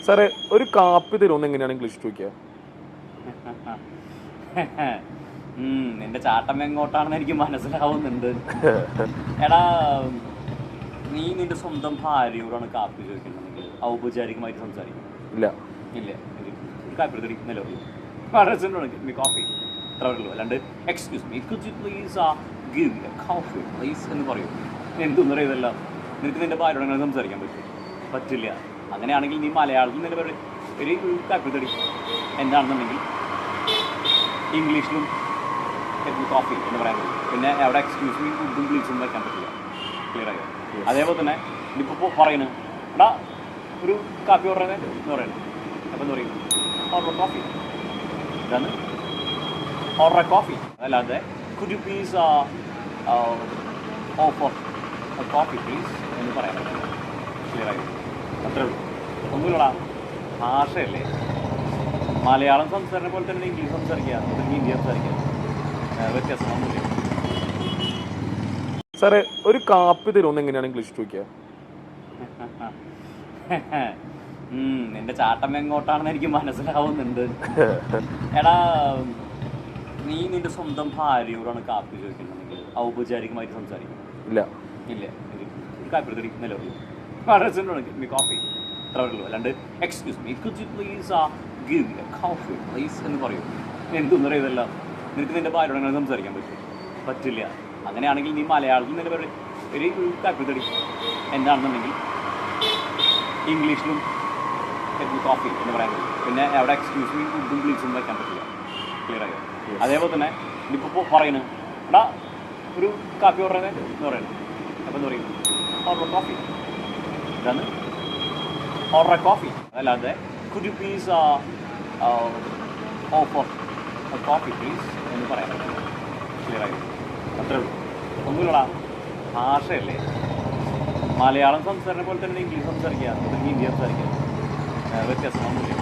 സാറേ ഒരു കാപ്പി തരുമെന്ന് എങ്ങനെയാണ് ഇംഗ്ലീഷ് ചോദിക്കുക? നിന്റെ ചാട്ടം എങ്ങോട്ടാണെന്ന് എനിക്ക് മനസ്സിലാവുന്നുണ്ട്. എടാ, നീ നിന്റെ സ്വന്തം ഭാര്യയോടാണ് കാപ്പി ചോദിക്കണമെങ്കിൽ ഔപചാരികമായിട്ട് സംസാരിക്കും? ഇല്ല. ഇല്ല. ഒരു കാപ്പി എടുത്തിട്ട് നിലവിൽ വളരെ സിമ്പിളാണ്, കോഫി അത്ര ഉള്ളൂ. അല്ലാണ്ട് excuse me could you please give A coffee please എന്ന് പറയും. എന്തൊന്നും അറിയതല്ല. നിനക്ക് നിന്റെ ഭാര്യയോട് അങ്ങനെ സംസാരിക്കാൻ പറ്റില്ല. അങ്ങനെയാണെങ്കിൽ നീ മലയാളത്തിൽ നിന്റെ ഒരു കാപ്പി തടി എന്താണെന്നുണ്ടെങ്കിൽ ഇംഗ്ലീഷിലും കോഫി എന്ന് പറയാൻ പറ്റും. പിന്നെ അവിടെ എക്സ്ക്യൂസ് മീ ഫുഡും പ്ലീസും വയ്ക്കാൻ പറ്റില്ല. ക്ലിയർ ആയോ? അതേപോലെ തന്നെ ഇതിപ്പോൾ പറയുന്നത് എടാ ഒരു കാപ്പി പറയുന്നത് എന്ന് പറയുന്നത് അപ്പോൾ എന്താ പറയും? Order coffee. ഇതാണ് ഓർഡർ കോഫി. അതല്ലാതെ could you please offer coffee please എന്ന് പറയാൻ പറ്റില്ല. ക്ലിയർ ആയോ? അത്രേ ഉള്ളൂ. ഒന്നുമില്ലടാ, ഭാഷയല്ലേ. മലയാളം സംസാരിക്കുന്ന പോലെ തന്നെ ഇംഗ്ലീഷ് സംസാരിക്കുക, ഹിന്ദി സംസാരിക്കുക, വ്യത്യാസമൊന്നുമില്ല. സാറേ ഒരു കാപ്പി തരുമെന്ന് എങ്ങനെയാണ് ഇംഗ്ലീഷ് ചോദിക്കുക? നിന്റെ ചാട്ടം എങ്ങോട്ടാണെന്ന് എനിക്ക് മനസ്സിലാവുന്നുണ്ട്. എടാ, നീ നിന്റെ സ്വന്തം ഭാര്യയോടാണ് കാപ്പി ചോദിക്കണമെങ്കിൽ ഔപചാരികമായിട്ട് സംസാരിക്കും? ഇല്ല. ഇല്ല. ഒരു കാപ്പി എടുത്തിട്ട് നിലവിൽ വളരെ സിമ്പിളാണ്, കോഫി അത്ര ഉള്ളൂ. അല്ലാണ്ട് excuse me could you please give A coffee please എന്ന് പറയും. എന്തൊന്നും അറിയതല്ല. നിനക്ക് നിന്റെ ഭാര്യയോട് അങ്ങനെ സംസാരിക്കാൻ പറ്റില്ല. അങ്ങനെയാണെങ്കിൽ നീ മലയാളത്തിൽ നിന്റെ ഒരു കാപ്പി തടി എന്താണെന്നുണ്ടെങ്കിൽ ഇംഗ്ലീഷിലും കോഫി എന്ന് പറയാൻ പറ്റും. പിന്നെ അവിടെ എക്സ്ക്യൂസ് മീ ഫുഡും പ്ലീസും വയ്ക്കാൻ പറ്റില്ല. ക്ലിയർ ആയോ? അതേപോലെ തന്നെ ഇതിപ്പോൾ പറയുന്നത് എടാ ഒരു കാപ്പി പറയുന്നത് എന്ന് പറയുന്നത് അപ്പോൾ എന്താ പറയും? Order coffee. ഇതാണ് ഓർഡർ കോഫി. അതല്ലാതെ could you please offer coffee please എന്ന് പറയാൻ പറ്റില്ല. ക്ലിയർ ആയോ? അത്രേ ഉള്ളൂ. ഒന്നുമില്ലടാ, ഭാഷയല്ലേ. മലയാളം സംസാരിക്കുന്ന പോലെ തന്നെ ഇംഗ്ലീഷ് സംസാരിക്കുക, ഹിന്ദി സംസാരിക്കുക, വ്യത്യാസമൊന്നുമില്ല.